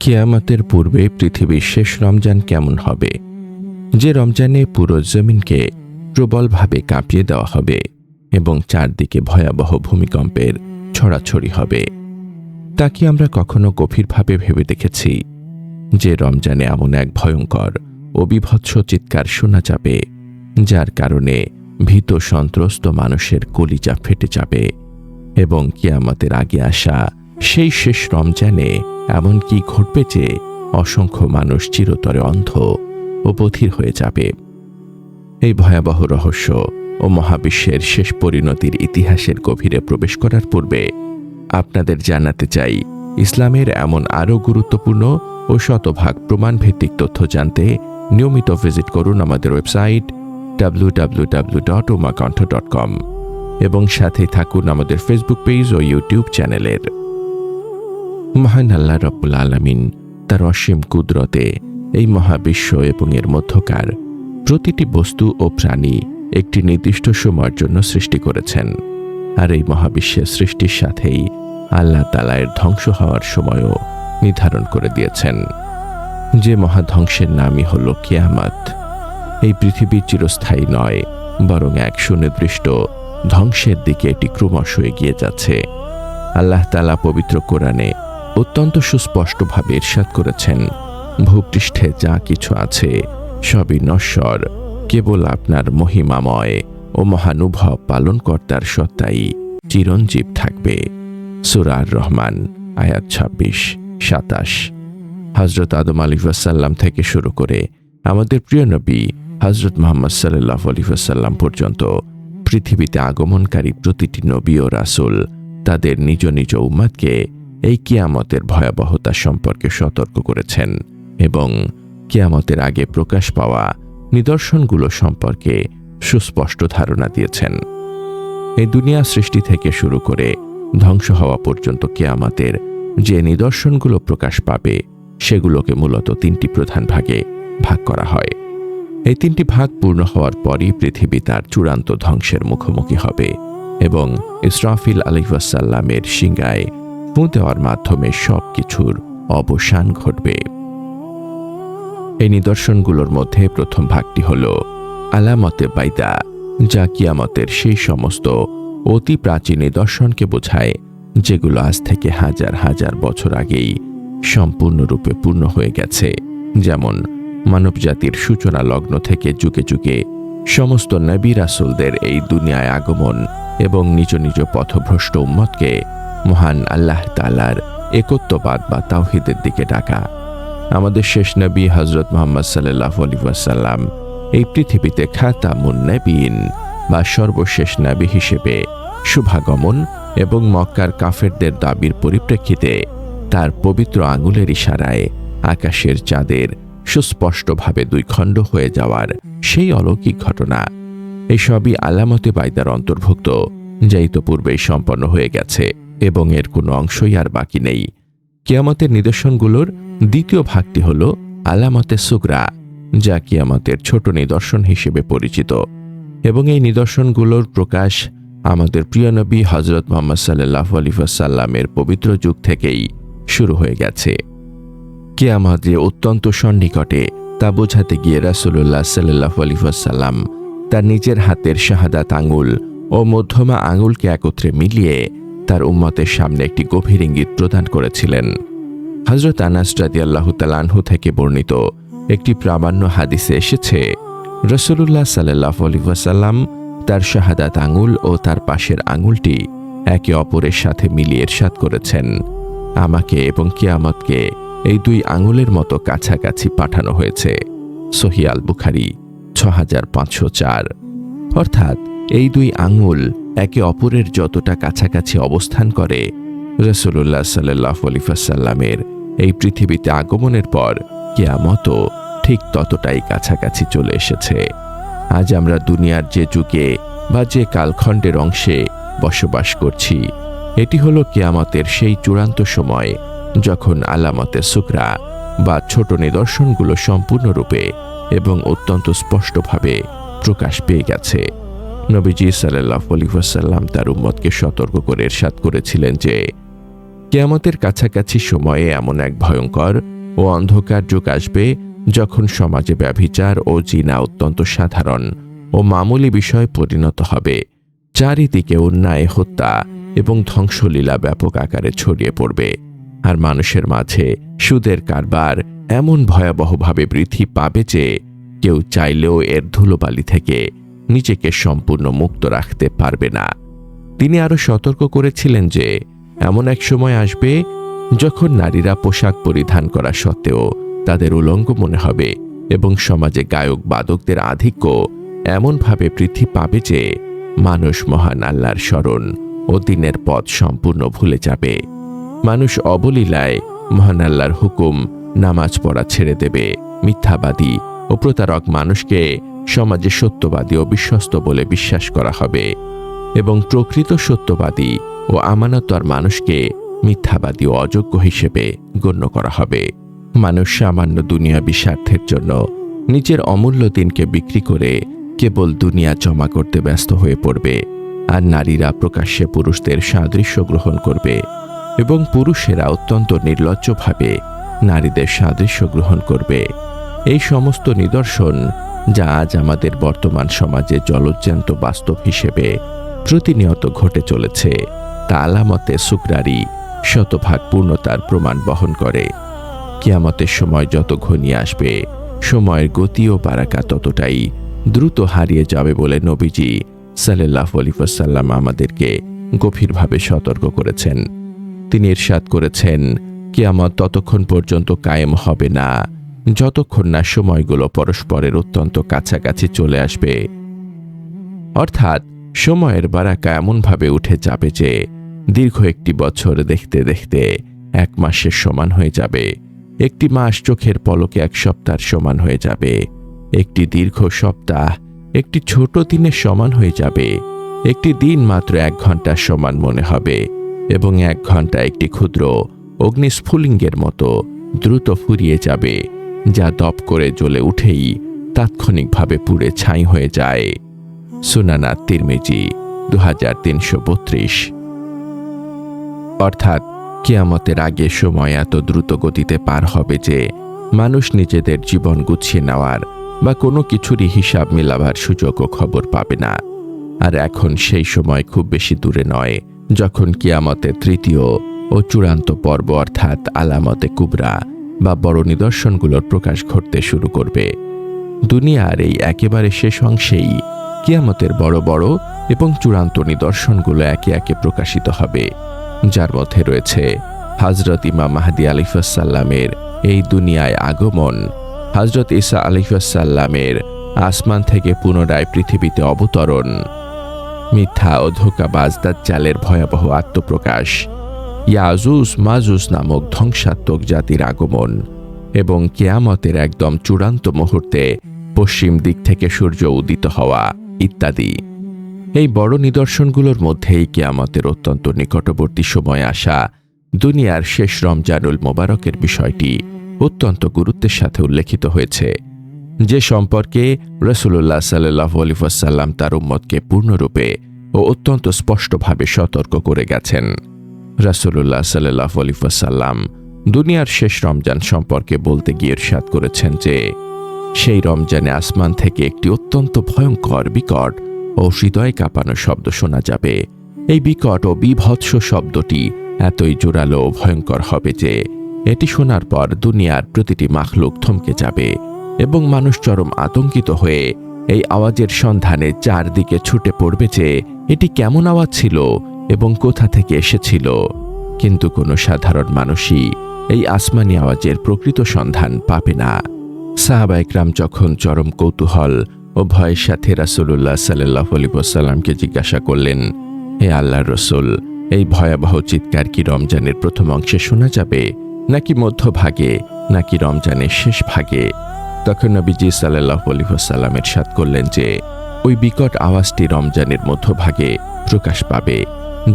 কিয়ামতের পূর্বে পৃথিবীর শেষ রমজান কেমন হবে, যে রমজানে পুরো জমিনকে প্রবলভাবে কাঁপিয়ে দেওয়া হবে এবং চারদিকে ভয়াবহ ভূমিকম্পের ছড়াছড়ি হবে। তা কি আমরা কখনো গভীরভাবে ভেবে দেখেছি যে রমজানে এমন এক ভয়ঙ্কর ও বীভৎস চিৎকার শোনা যাবে যার কারণে ভীত সন্ত্রস্ত মানুষের কলিজা ফেটে যাবে এবং কিয়ামতের আগে আসা সেই শেষ রমজানে এমন কি ঘটবে যে অসংখ্য মানুষ চিরতরে অন্ধ ও বধির হয়ে যাবে। এই ভয়াবহ রহস্য ও মহাবিশ্বের শেষ পরিণতির ইতিহাসের গভীরে প্রবেশ করার পূর্বে আপনাদের জানাতে চাই, ইসলামের এমন আরও গুরুত্বপূর্ণ ও শতভাগ প্রমাণভিত্তিক তথ্য জানতে নিয়মিত ভিজিট করুন আমাদের ওয়েবসাইট www.umakonth.com এবং সাথে থাকুন আমাদের ফেসবুক পেজ ও ইউটিউব চ্যানেলের। মহান আল্লাহ রব্বুল আলামিন তার অসীম কুদরতে এই মহাবিশ্ব এবং এর মধ্যকার প্রতিটি বস্তু ও প্রাণী একটি নির্দিষ্ট সময়ের জন্য সৃষ্টি করেছেন। আর এই মহাবিশ্বের সৃষ্টির সাথেই আল্লাহ তাআলা এর ধ্বংস হওয়ার সময়ও নির্ধারণ করে দিয়েছেন, যে মহাধ্বংসের নামই হল কিয়ামত। এই পৃথিবী চিরস্থায়ী নয়, বরং এক সুনির্দিষ্ট ধ্বংসের দিকে এটি ক্রমশ এগিয়ে যাচ্ছে। আল্লাহ তাআলা পবিত্র কোরআনে অত্যন্ত সুস্পষ্টভাবে ইরশাদ করেছেন, ভূপৃষ্ঠে যা কিছু আছে সবই নশ্বর, কেবল আপনার মহিমাময় ও মহানুভব পালনকর্তার সত্তাই চিরঞ্জীব থাকবে। সূরা আর-রহমান আয়াত 26-27। হযরত আদম আলাইহিসসালাম থেকে শুরু করে আমাদের প্রিয় নবী হযরত মুহাম্মদ সাল্লাল্লাহু আলাইহি ওয়াসাল্লাম পর্যন্ত পৃথিবীতে আগমনকারী প্রতিটি নবী ও রাসূল তাদের নিজ নিজ উম্মতকে এই কিয়ামতের ভয়াবহতা সম্পর্কে সতর্ক করেছেন এবং কিয়ামতের আগে প্রকাশ পাওয়া নিদর্শনগুলো সম্পর্কে সুস্পষ্ট ধারণা দিয়েছেন। এই দুনিয়া সৃষ্টি থেকে শুরু করে ধ্বংস হওয়া পর্যন্ত কিয়ামতের যে নিদর্শনগুলো প্রকাশ পাবে সেগুলোকে মূলত তিনটি প্রধান ভাগে ভাগ করা হয়। এই তিনটি ভাগ পূর্ণ হওয়ার পরই পৃথিবী তার চূড়ান্ত ধ্বংসের মুখোমুখি হবে এবং ইসরাফিল আলাইহিসসালামের শিঙ্গায় ফুঁ দেওয়ার মাধ্যমে সব কিছুর অবসান ঘটবে। এই নিদর্শনগুলোর মধ্যে প্রথম ভাগটি হল আলামতে বাইদা, যা কিয়ামতের সেই সমস্ত অতি প্রাচীন নিদর্শনকে বোঝায় যেগুলো আজ থেকে হাজার হাজার বছর আগেই সম্পূর্ণরূপে পূর্ণ হয়ে গেছে। যেমন মানবজাতির সূচনা লগ্ন থেকে যুগে যুগে সমস্ত নবী রাসূলদের এই দুনিয়ায় আগমন এবং নিজ নিজ পথভ্রষ্ট উম্মতকে মহান আল্লাহ তাআলার একত্ববাদ বা তাওহীদের দিকে ডাকা। আমাদের শেষ নবী হযরত মুহাম্মদ সাল্লাল্লাহু আলাইহি ওয়াসাল্লাম এই পৃথিবীতে খাতামুন নবীন বা সর্বশেষ নবী হিসেবে শুভাগমন এবং মক্কার কাফেরদের দাবির পরিপ্রেক্ষিতে তার পবিত্র আঙুলের ইশারায় আকাশের চাঁদের সুস্পষ্টভাবে দুই খণ্ড হয়ে যাওয়ার সেই অলৌকিক ঘটনা, এই সবই আলামতে বাইদার অন্তর্ভুক্ত, যা ইতোপূর্বেই সম্পন্ন হয়ে গেছে এবং এর কোনো অংশই আর বাকি নেই। কিয়ামতের নিদর্শনগুলোর দ্বিতীয় ভাগটি হল আলামতে সুগরা, যা কিয়ামতের ছোট নিদর্শন হিসেবে পরিচিত এবং এই নিদর্শনগুলোর প্রকাশ আমাদের প্রিয় নবী হযরত মুহাম্মদ সাল্লাল্লাহু আলাইহি ওয়াসাল্লামের পবিত্র যুগ থেকেই শুরু হয়ে গেছে। কিয়ামত যে অত্যন্ত সন্নিকটে তা বোঝাতে গিয়ে রাসূলুল্লাহ সাল্লাল্লাহু আলাইহি ওয়াসাল্লাম তার নিজের হাতের শাহাদাত আঙুল ও মধ্যমা আঙুলকে একত্রে মিলিয়ে তার উম্মতের সামনে একটি গভীর ইঙ্গিত প্রদান করেছিলেন। হযরত আনাস রাদিয়াল্লাহু তাআলা আনহু থেকে বর্ণিত একটি প্রামাণ্য হাদিসে এসেছে, রাসূলুল্লাহ সাল্লাল্লাহু আলাইহি ওয়াসাল্লাম তার শাহাদাত আঙুল ও তার পাশের আঙুলটি একে অপরের সাথে মিলিয়ে ইরশাদ করেছেন, আমাকে এবং কিয়ামতকে এই দুই আঙুলের মতো কাছাকাছি পাঠানো হয়েছে। সহিহ আল বুখারী 6504। অর্থাৎ এই দুই আঙুল একে অপরের যতটা কাছাকাছি অবস্থান করে, রাসূলুল্লাহ সাল্লাল্লাহু আলাইহি ওয়াসাল্লামের এই পৃথিবীতে আগমনের পর কিয়ামতও ঠিক ততটাই কাছাকাছি চলে এসেছে। আজ আমরা দুনিয়ার যে যুগে বা যে কালখণ্ডের অংশে বসবাস করছি, এটি হলো কিয়ামতের সেই চূড়ান্ত সময় যখন আলামতে সুগরা বা ছোট নিদর্শনগুলো সম্পূর্ণরূপে এবং অত্যন্ত স্পষ্টভাবে প্রকাশ পেয়ে গেছে। নবীজি সাল্লাল্লাহু আলাইহি ওয়াসাল্লাম তার উম্মতকে সতর্ক করে ইরশাদ করেছিলেন যে, কিয়ামতের কাছাকাছি সময়ে এমন এক ভয়ঙ্কর ও অন্ধকার যুগ আসবে যখন সমাজে ব্যভিচার ও জিনা অত্যন্ত সাধারণ ও মামুলি বিষয় পরিণত হবে। চারিদিকে অন্যায়, হত্যা এবং ধ্বংসলীলা ব্যাপক আকারে ছড়িয়ে পড়বে। আর মানুষের মাঝে সুদের কারবার এমন ভয়াবহভাবে বৃদ্ধি পাবে যে কেউ চাইলেও এর ধুলোবালি থেকে নিজেকে সম্পূর্ণ মুক্ত রাখতে পারবে না। তিনি আরো সতর্ক করেছিলেন যে এমন এক সময় আসবে যখন নারীরা পোশাক পরিধান করা সত্ত্বেও তাদের উলঙ্গ মনে হবে এবং সমাজে গায়ক বাদকদের আধিক্য এমনভাবে বৃদ্ধি পাবে যে মানুষ মহান আল্লাহর স্মরণ ও দিনের পথ সম্পূর্ণ ভুলে যাবে। মানুষ অবলীলায় মহান আল্লাহর হুকুম, নামাজ পড়া ছেড়ে দেবে। মিথ্যাবাদী ও প্রতারক মানুষকে সমাজে সত্যবাদী ও বিশ্বস্ত বলে বিশ্বাস করা হবে এবং প্রকৃত সত্যবাদী ও আমানতদার মানুষকে মিথ্যাবাদী ও অযোগ্য হিসেবে গণ্য করা হবে। মানুষ সামান্য দুনিয়াবী স্বার্থের জন্য নিজের অমূল্য দিনকে বিক্রি করে কেবল দুনিয়া জমা করতে ব্যস্ত হয়ে পড়বে। আর নারীরা প্রকাশ্যে পুরুষদের সাদৃশ্য গ্রহণ করবে এবং পুরুষেরা অত্যন্ত নির্লজ্জভাবে নারীদের সাদৃশ্য গ্রহণ করবে। এই সমস্ত নিদর্শন যা আজ আমাদের বর্তমান সমাজে জলজ্যান্ত বাস্তব হিসেবে প্রতিনিয়ত ঘটে চলেছে তা আলামতে সুকরারি শতভাগ পূর্ণতার প্রমাণ বহন করে। কিয়ামতের সময় যত ঘনিয়ে আসবে সময়ের গতি ও বারাকা ততটাই দ্রুত হারিয়ে যাবে বলে নবীজি সাল্লাল্লাহু আলাইহি ওয়াসাল্লাম আমাদেরকে গভীরভাবে সতর্ক করেছেন। তিনি ইরশাদ করেছেন, কিয়ামত ততক্ষণ পর্যন্ত কায়েম হবে না যতক্ষণ না সময়গুলো পরস্পরের অত্যন্ত কাছাকাছি চলে আসবে। অর্থাৎ সময়ের বারাকা এমনভাবে উঠে যাবে যে দীর্ঘ একটি বছর দেখতে দেখতে এক মাসের সমান হয়ে যাবে। একটি মাস চোখের পলকে এক সপ্তাহের সমান হয়ে যাবে। একটি দীর্ঘ সপ্তাহ একটি ছোট দিনের সমান হয়ে যাবে। একটি দিন মাত্র 1 ঘন্টার সমান মনে হবে এবং 1 ঘন্টা একটি ক্ষুদ্র অগ্নিস্ফুলিঙ্গের মতো দ্রুত ফুরিয়ে যাবে, যা দপ করে জ্বলে উঠেই তাৎক্ষণিকভাবে পুড়ে ছাই হয়ে যায়। সুনান তিরমিজি 2332। অর্থাৎ কিয়ামতের আগে সময় এত দ্রুত গতিতে পার হবে যে মানুষ নিজেদের জীবন গুছিয়ে নেওয়ার বা কোনো কিছুরই হিসাব মেলাবার সুযোগ ও খবর পাবে না। আর এখন সেই সময় খুব বেশি দূরে নয় যখন কিয়ামতের তৃতীয় ও চূড়ান্ত পর্ব অর্থাৎ আলামতে কুবরা বা বড় নিদর্শনগুলোর প্রকাশ ঘটতে শুরু করবে। দুনিয়ার এই একেবারে শেষ অংশেই কিয়ামতের বড় বড় এবং চূড়ান্ত নিদর্শনগুলো একে একে প্রকাশিত হবে, যার মধ্যে রয়েছে হযরত ইমাম মাহদী আলাইহিসসালামের এই দুনিয়ায় আগমন, হযরত ঈসা আলাইহিসসালামের আসমান থেকে পুনরায় পৃথিবীতে অবতরণ, মিথ্যা ও ধোঁকাবাজ দাজ্জালের ভয়াবহ আত্মপ্রকাশ, ইয়াজুজ মাজুজ নামক ধ্বংসাত্মক জাতির আগমন এবং কিয়ামতের একদম চূড়ান্ত মুহূর্তে পশ্চিম দিক থেকে সূর্য উদিত হওয়া ইত্যাদি। এই বড় নিদর্শনগুলোর মধ্যেই কিয়ামতের অত্যন্ত নিকটবর্তী সময় আসা দুনিয়ার শেষ রমজানুল মোবারকের বিষয়টি অত্যন্ত গুরুত্বের সাথে উল্লেখিত হয়েছে, যে সম্পর্কে রাসূলুল্লাহ সাল্লাল্লাহু আলাইহি ওয়াসাল্লাম তার উম্মতকে পূর্ণরূপে ও অত্যন্ত স্পষ্টভাবে সতর্ক করে গেছেন। রাসূলুল্লাহ সাল্লাল্লাহু আলাইহি ওয়াসাল্লাম দুনিয়ার শেষ রমজান সম্পর্কে বলতে গিয়ে ইরশাদ করেছেন যে সেই রমজানে আসমান থেকে একটি অত্যন্ত ভয়ঙ্কর, বিকট ও হৃদয় কাঁপানো শব্দ শোনা যাবে। এই বিকট ও বিভৎস শব্দটি এতই জোরালো ও ভয়ঙ্কর হবে যে এটি শোনার পর দুনিয়ার প্রতিটি মাখলুক থমকে যাবে এবং মানুষ চরম আতঙ্কিত হয়ে এই আওয়াজের সন্ধানে চারদিকে ছুটে পড়বে যে এটি কেমন আওয়াজ ছিল এবং কোথা থেকে এসেছিল। কিন্তু কোনো সাধারণ মানুষই এই আসমানি আওয়াজের প্রকৃত সন্ধান পাবে না। সাহাবায়ে কেরাম যখন চরম কৌতূহল ও ভয়ের সাথে রাসূলুল্লাহ সাল্লাল্লাহু আলাইহি ওয়াসাল্লামকে জিজ্ঞাসা করলেন, হে আল্লাহর রাসূল, এই ভয়াবহ চিৎকার কি রমজানের প্রথম অংশে শোনা যাবে নাকি মধ্যভাগে নাকি রমজানের শেষ ভাগে? তখন নবীজি সাল্লাল্লাহু আলাইহি ওয়াসাল্লাম ইরশাদ করলেন যে ওই বিকট আওয়াজটি রমজানের মধ্যভাগে প্রকাশ পাবে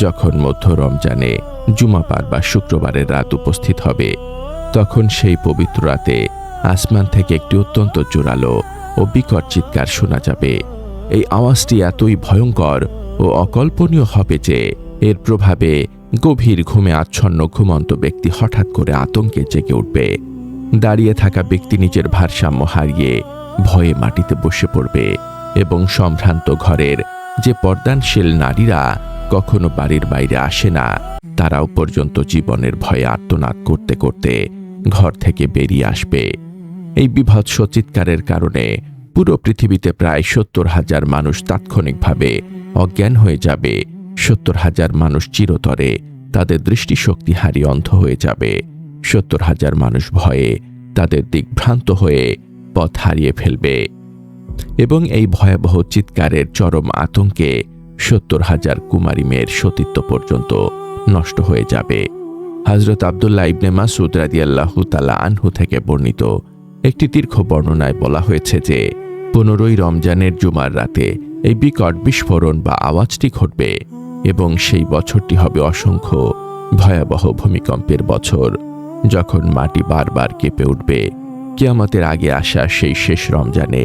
যখন মধ্য রমজানে জুমাবার বা শুক্রবারের রাত উপস্থিত হবে। তখন সেই পবিত্র রাতে আসমান থেকে একটি অত্যন্ত জোরালো ও বিকট চিৎকার শোনা যাবে। এই আওয়াজটি এতই ভয়ঙ্কর ও অকল্পনীয় হবে যে এর প্রভাবে গভীর ঘুমে আচ্ছন্ন ঘুমন্ত ব্যক্তি হঠাৎ করে আতঙ্কে জেগে উঠবে। দাঁড়িয়ে থাকা ব্যক্তি নিজের ভারসাম্য হারিয়ে ভয়ে মাটিতে বসে পড়বে এবং সম্ভ্রান্ত ঘরের যে পর্দানশীল নারীরা কখনো বাড়ির বাইরে আসে না, তারাও পর্যন্ত জীবনের ভয়ে আর্তনাদ করতে করতে ঘর থেকে বেরিয়ে আসবে। এই বিভৎস চিৎকারের কারণে পুরো পৃথিবীতে প্রায় 70,000 মানুষ তাৎক্ষণিকভাবে অজ্ঞান হয়ে যাবে। 70,000 মানুষ চিরতরে তাদের দৃষ্টিশক্তি হারিয়ে অন্ধ হয়ে যাবে। 70,000 মানুষ ভয়ে তাদের দিকভ্রান্ত হয়ে পথ হারিয়ে ফেলবে এবং এই ভয়াবহ চিৎকারের চরম আতঙ্কে 70,000 কুমারী মেয়ের সতীত্ব পর্যন্ত নষ্ট হয়ে যাবে। হযরত আব্দুল্লাহ ইবনে মাসউদ রাদিয়াল্লাহু তাআলা আনহু থেকে বর্ণিত একটি দীর্ঘ বর্ণনায় বলা হয়েছে যে 15ই রমজানের জুমার রাতে এই বিকট বিস্ফোরণ বা আওয়াজটি ঘটবে এবং সেই বছরটি হবে অসংখ্য ভয়াবহ ভূমিকম্পের বছর, যখন মাটি বারবার কেঁপে উঠবে। কিয়ামতের আগে আসা সেই শেষ রমজানে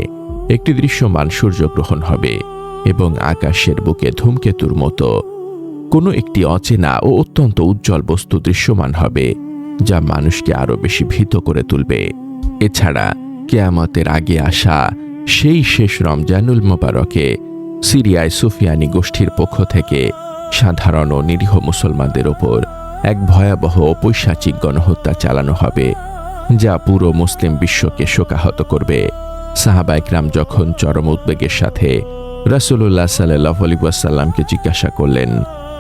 একটি দৃশ্যমান সূর্যগ্রহণ হবে এবং আকাশের বুকে ধূমকেতুর মতো কোনো একটি অচেনা ও অত্যন্ত উজ্জ্বল বস্তু দৃশ্যমান হবে, যা মানুষকে আরও বেশি ভীত করে তুলবে। এছাড়া কিয়ামতের আগে আসা সেই শেষ রমজানুল মোবারকে সিরিয়ায় সুফিয়ানি গোষ্ঠীর পক্ষ থেকে সাধারণ ও নিরীহ মুসলমানদের ওপর এক ভয়াবহ ও পৈশাচিক গণহত্যা চালানো হবে, যা পুরো মুসলিম বিশ্বকে শোকাহত করবে। সাহাবা ইকরাম যখন চরম উদ্বেগের সাথে রাসূলুল্লাহ সাল্লাল্লাহু আলাইহি ওয়াসাল্লামকে জিজ্ঞাসা করলেন,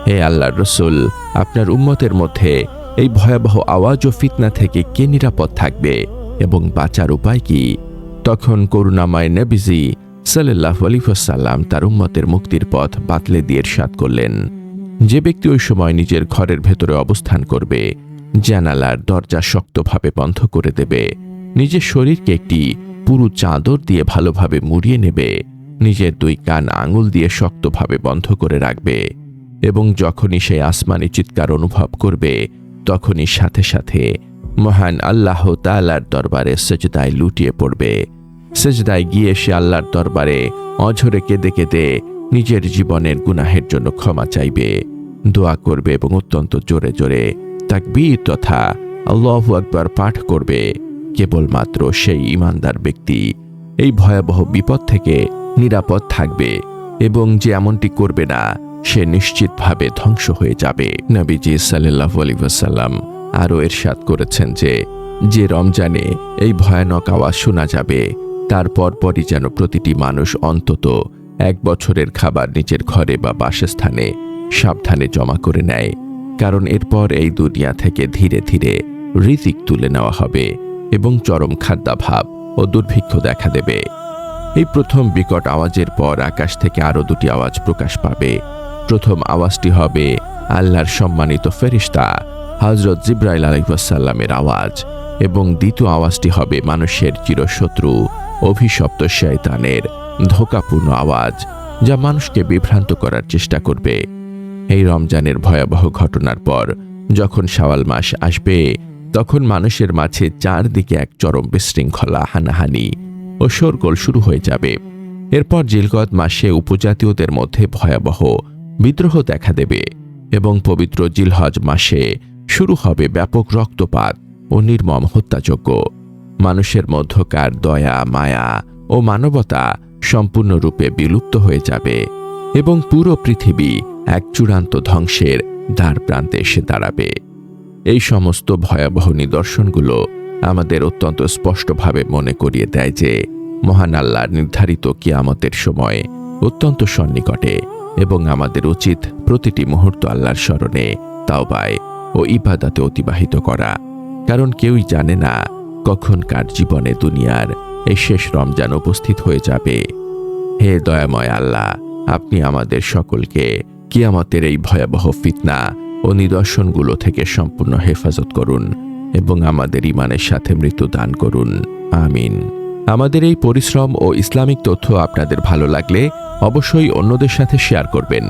হে আল্লাহর রাসূল, আপনার উম্মতের মধ্যে এই ভয়াবহ আওয়াজ ও ফিতনা থেকে কে নিরাপদ থাকবে এবং বাঁচার উপায় কি? তখন করুণাময় নবীজি সাল্লাল্লাহু আলাইহি ওয়াসাল্লাম তার উম্মতের মুক্তির পথ বাতলে দিয়ে ইরশাদ করলেন, যে ব্যক্তি ওই সময় নিজের ঘরের ভেতরে অবস্থান করবে, জানালার দরজা শক্তভাবে বন্ধ করে দেবে, নিজের শরীরকে একটি পুরু চাদর দিয়ে ভালোভাবে মুড়িয়ে নেবে, নিজের 2 কান আঙুল দিয়ে শক্তভাবে বন্ধ করে রাখবে এবং যখনই সে আসমানি চিৎকার অনুভব করবে, তখনই সাথে সাথে মহান আল্লাহ তাআলার দরবারে সেজদায় লুটিয়ে পড়বে। সেজদায় গিয়ে সে আল্লাহর দরবারে অঝরে কেঁদে কেঁদে নিজের জীবনের গুনাহের জন্য ক্ষমা চাইবে, দোয়া করবে এবং অত্যন্ত জোরে জোরে তাকবীর তথা আল্লাহু আকবার পাঠ করবে। কেবলমাত্র সেই ঈমানদার ব্যক্তি এই ভয়াবহ বিপদ থেকে নিরাপদ থাকবে এবং যে এমনটি করবে না, সে নিশ্চিতভাবে ধ্বংস হয়ে যাবে। নবীজি সাল্লাল্লাহু আলাইহি ওয়াসাল্লাম আরও ইরশাদ করেছেন যে রমজানে এই ভয়ানক আওয়াজ শোনা যাবে, তারপর পরই যেন প্রতিটি মানুষ অন্তত 1 বছরের খাবার নিজের ঘরে বা বাসস্থানে সাবধানে জমা করে নেয়, কারণ এরপর এই দুনিয়া থেকে ধীরে ধীরে রিজিক তুলে নেওয়া হবে এবং চরম খাদ্যাভাব ও দুর্ভিক্ষ দেখা দেবে। এই প্রথম বিকট আওয়াজের পর আকাশ থেকে আরও 2টি আওয়াজ প্রকাশ পাবে। প্রথম আওয়াজটি হবে আল্লাহর সম্মানিত ফেরেশতা হযরত জিবরাইল আলাইহিস সালামের আওয়াজ এবং দ্বিতীয় আওয়াজটি হবে মানুষের চিরশত্রু অভিশপ্ত শয়তানের ধোঁকাপূর্ণ আওয়াজ, যা মানুষকে বিভ্রান্ত করার চেষ্টা করবে। এই রমজানের ভয়াবহ ঘটনার পর যখন শাওয়াল মাস আসবে, তখন মানুষের মাঝে চারদিকে এক চরম বিশৃঙ্খলা, হানাহানি ও শোরগোল শুরু হয়ে যাবে। এরপর জিলকদ মাসে উপজাতীয়দের মধ্যে ভয়াবহ বিদ্রোহ দেখা দেবে এবং পবিত্র জিলহজ মাসে শুরু হবে ব্যাপক রক্তপাত ও নির্মম হত্যাযজ্ঞ। মানুষের মধ্যকার দয়া, মায়া ও মানবতা সম্পূর্ণরূপে বিলুপ্ত হয়ে যাবে এবং পুরো পৃথিবী এক চূড়ান্ত ধ্বংসের দ্বার প্রান্তে এসে দাঁড়াবে। এই সমস্ত ভয়াবহ নিদর্শনগুলো আমাদের অত্যন্ত স্পষ্টভাবে মনে করিয়ে দেয় যে মহান আল্লাহর নির্ধারিত কিয়ামতের সময় অত্যন্ত সন্নিকটে এবং আমাদের উচিত প্রতিটি মুহূর্ত আল্লাহর স্মরণে, তাওবায় ও ইবাদতে অতিবাহিত করা, কারণ কেউই জানে না কখন কার জীবনে দুনিয়ার এই শেষ রমজান উপস্থিত হয়ে যাবে। হে দয়াময় আল্লাহ, আপনি আমাদের সকলকে কিয়ামতের এই ভয়াবহ ফিতনা ও নিদর্শনগুলো থেকে সম্পূর্ণ হেফাজত করুন এবং আমাদের ঈমানের সাথে মৃত্যু দান করুন। আমিন। আমাদের এই পরিশ্রম ও ইসলামিক তথ্য আপনাদের ভালো লাগলে অবশ্যই অন্যদের সাথে শেয়ার করবেন।